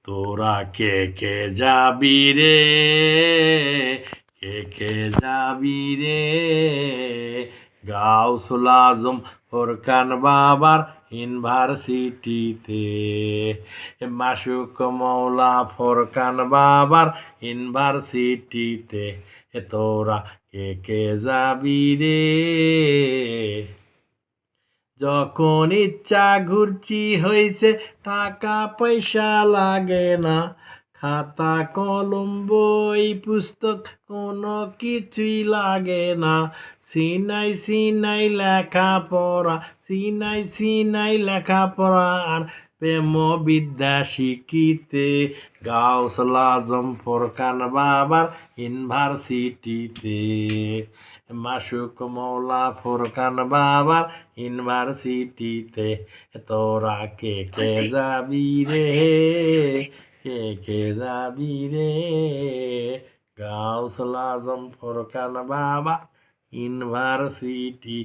তোরা কে কে যাবি রে, কে কে যাবি রে গাউসুল আজম ফোরকান বাবার ইউনিভার্সিটিতে। মাসুক মৌলা ফোরকান বাবার ইউনিভার্সিটিতে। তোরা কে কে যাবি রে, যখন ইচ্ছা ঘুরছি হয়েছে, টাকা পয়সা লাগে না, খাতা কলম বই পুস্তক কোনো কিছুই লাগে না। সিনাই সিনাই লেখাপড়া, সিনাই সিনাই লেখাপড়া আর প্রেম বিদ্যা শিখিতে গাউসুল আজম ফোরকান বাবার ইউনিভার্সিটিতে। মাসুক মৌলা ফোরকান বাবার ইউনিভার্সিটিতে। তোরা কে কে যাবি রে, কে কে যাবি রে গাউসুল আজম ফোরকান বাবা ইউনিভার্সিটিতে।